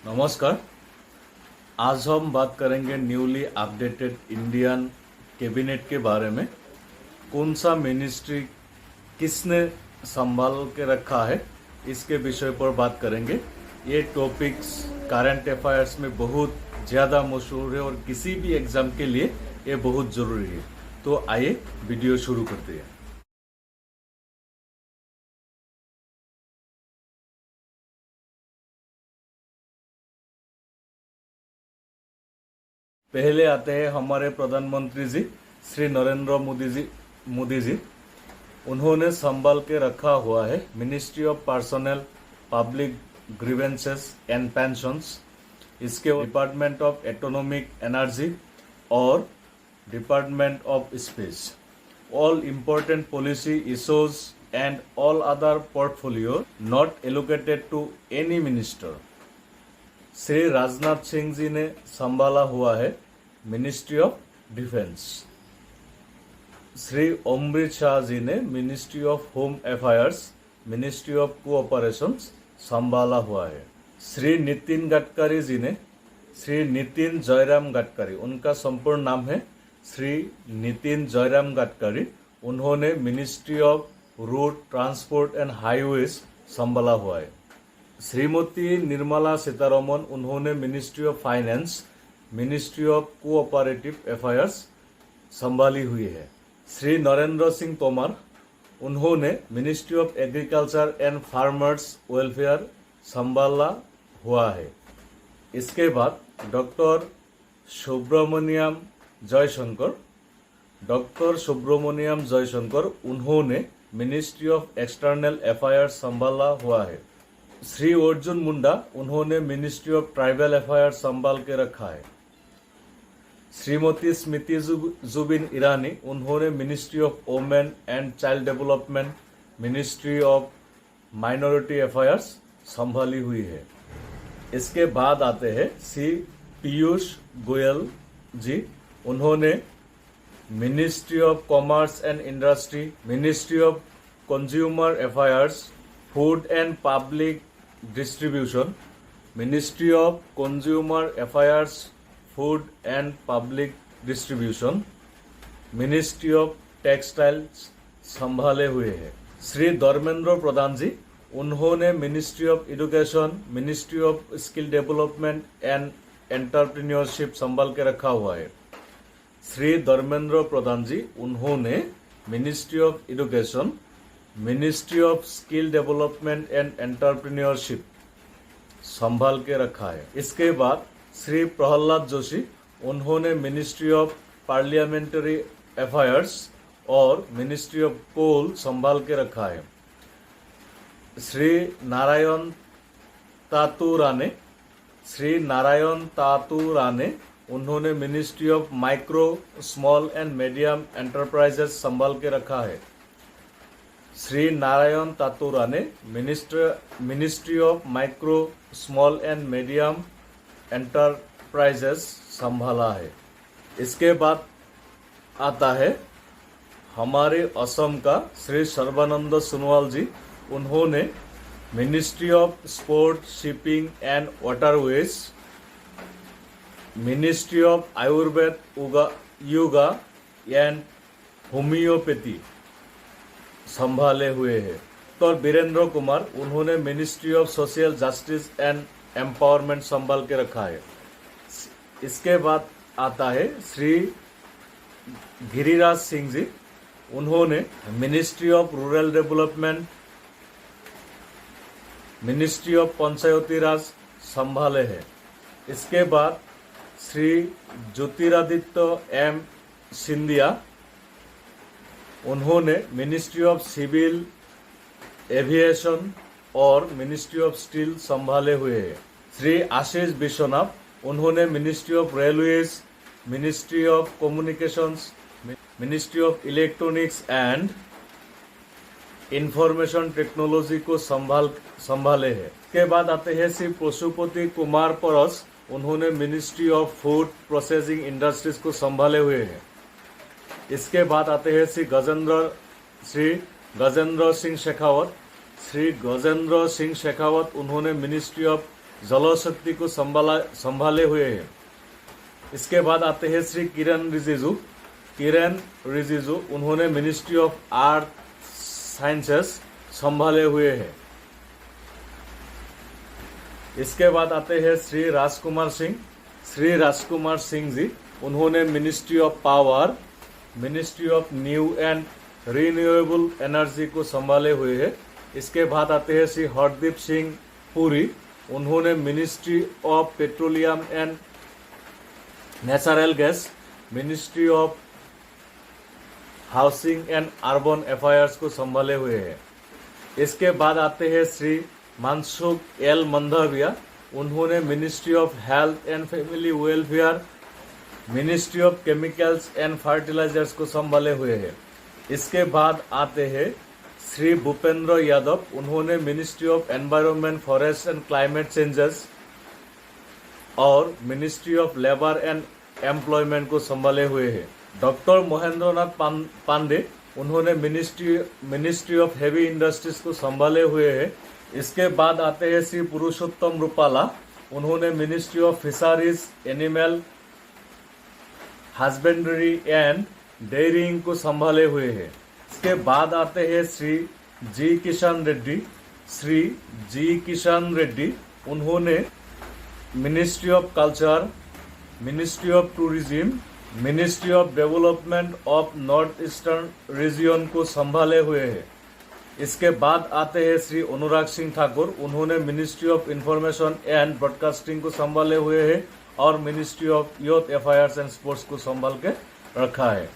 नमस्कार। आज हम बात करेंगे न्यूली अपडेटेड इंडियन कैबिनेट के बारे में। कौन सा मिनिस्ट्री किसने संभाल के रखा है, इसके विषय पर बात करेंगे। ये टॉपिक्स करंट अफेयर्स में बहुत ज़्यादा मशहूर है और किसी भी एग्जाम के लिए ये बहुत ज़रूरी है। तो आइए वीडियो शुरू करते हैं। पहले आते हैं हमारे प्रधानमंत्री जी श्री नरेंद्र मोदी जी। उन्होंने संभाल के रखा हुआ है ministry of personnel public grievances and pensions, इसके डिपार्टमेंट ऑफ इकोनॉमिक एनर्जी और department of space. All important policy issues and all other portfolio not allocated to any minister. Shri Rajnath Singh ji ने संभाला हुआ है ministry of defence. Shri Amrit Shah ji ने ministry of home affairs, ministry of cooperation संभाला हुआ है। श्री नितिन गडकरी जी ने, श्री नितिन जयराम गडकरी, उनका संपूर्ण नाम है श्री नितिन जयराम गडकरी, उन्होंने ministry of road transport and highways संभाला हुआ है। श्रीमती निर्मला सीतारमन, उन्होंने ministry of finance, ministry of cooperative affairs संभाली हुई है। श्री नरेंद्र सिंह तोमर, उन्होंने ministry of agriculture and farmers welfare संभाला हुआ है। इसके बाद डॉक्टर सुब्रमण्यम जयशंकर, उन्होंने मिनिस्ट्री ऑफ एक्सटर्नल अफेयर्स संभाला हुआ है। श्री अर्जुन मुंडा, उन्होंने मिनिस्ट्री ऑफ ट्राइबल अफेयर्स संभाल के रखा है। श्रीमती स्मृति जुबिन ईरानी, उन्होंने ministry of women and child development, ministry of minority affairs संभाली हुई है। इसके बाद आते हैं श्री पीयूष गोयल जी, उन्होंने ministry of commerce and industry, ministry of consumer affairs, food and public distribution, ministry of consumer affairs, food and public distribution, ministry of textiles संभाले हुए हैं। श्री धर्मेंद्र प्रधान जी, उन्होंने ministry of education, ministry of skill development and entrepreneurship संभाल के रखा हुआ है। श्री धर्मेंद्र प्रधान जी, उन्होंने ministry of education, ministry of skill development and entrepreneurship संभाल के रखा है। इसके बाद श्री प्रहलाद जोशी, उन्होंने मिनिस्ट्री ऑफ पार्लियामेंट्री अफेयर्स और मिनिस्ट्री ऑफ कोल संभाल के रखा है। श्री नारायण तातू राणे, उन्होंने ministry of micro, small and medium enterprises संभाल के रखा है। Shri Narayan Tatu Rane ministry of micro, small and medium enterprises संभाला है। इसके बाद आता है हमारे असम का श्री सर्बानंद सोनोवाल जी, उन्होंने ministry of sport, shipping and waterways, ministry of Ayurveda, yoga and homeopathy संभाले हुए हैं। तो वीरेंद्र कुमार, उन्होंने ministry of social justice and empowerment संभाल के रखा है। इसके बाद आता है श्री गिरिराज सिंह जी, उन्होंने ministry of rural development, ministry of Panchayati Raj संभाले हैं। इसके बाद श्री ज्योतिरादित्य एम सिंधिया, उन्होंने मिनिस्ट्री ऑफ सिविल एविएशन और मिनिस्ट्री ऑफ स्टील संभाले हुए हैं। श्री आशीष विश्वनाथ, उन्होंने ministry of railways, ministry of communications, ministry of electronics and information technology को संभाले हैं। इसके बाद आते हैं श्री पशुपति कुमार परस, उन्होंने ministry of food processing industries को संभाले हुए हैं। इसके बाद आते हैं श्री गजेंद्र सिंह शेखावत, उन्होंने मिनिस्ट्री ऑफ जल शक्ति को संभाले हुए हैं। इसके बाद आते हैं श्री किरण रिजिजू, उन्होंने मिनिस्ट्री ऑफ आर्थ साइंसेस संभाले हुए हैं। इसके बाद आते हैं श्री राजकुमार सिंह जी, उन्होंने ministry of power, ministry of new and renewable energy को संभाले हुए हैं। इसके बाद आते हैं श्री हरदीप सिंह पुरी, उन्होंने ministry of petroleum and natural gas, ministry of housing and urban affairs को संभाले हुए हैं। इसके बाद आते हैं श्री मनसुख एल मंडाविया, उन्होंने ministry of health and family welfare, ministry of chemicals and fertilizers को संभाले हुए हैं। इसके बाद आते हैं श्री भूपेंद्र यादव, उन्होंने ministry of environment, forest and climate changes और ministry of labour and employment को संभाले हुए हैं। डॉक्टर महेंद्रनाथ पांडे, उन्होंने मिनिस्ट्री ऑफ हेवी इंडस्ट्रीज को संभाले हुए हैं। इसके बाद आते हैं श्री पुरुषोत्तम रूपाला, उन्होंने ministry of fisheries, animal husbandry and dairying को संभाले हुए हैं। इसके बाद आते हैं श्री जी किशन रेड्डी, उन्होंने ministry of culture, ministry of tourism, ministry of development of north eastern region को संभाले हुए हैं। इसके बाद आते हैं श्री अनुराग सिंह ठाकुर, उन्होंने ministry of information and broadcasting को संभाले हुए हैं और ministry of youth affairs and sports को संभाल के रखा है।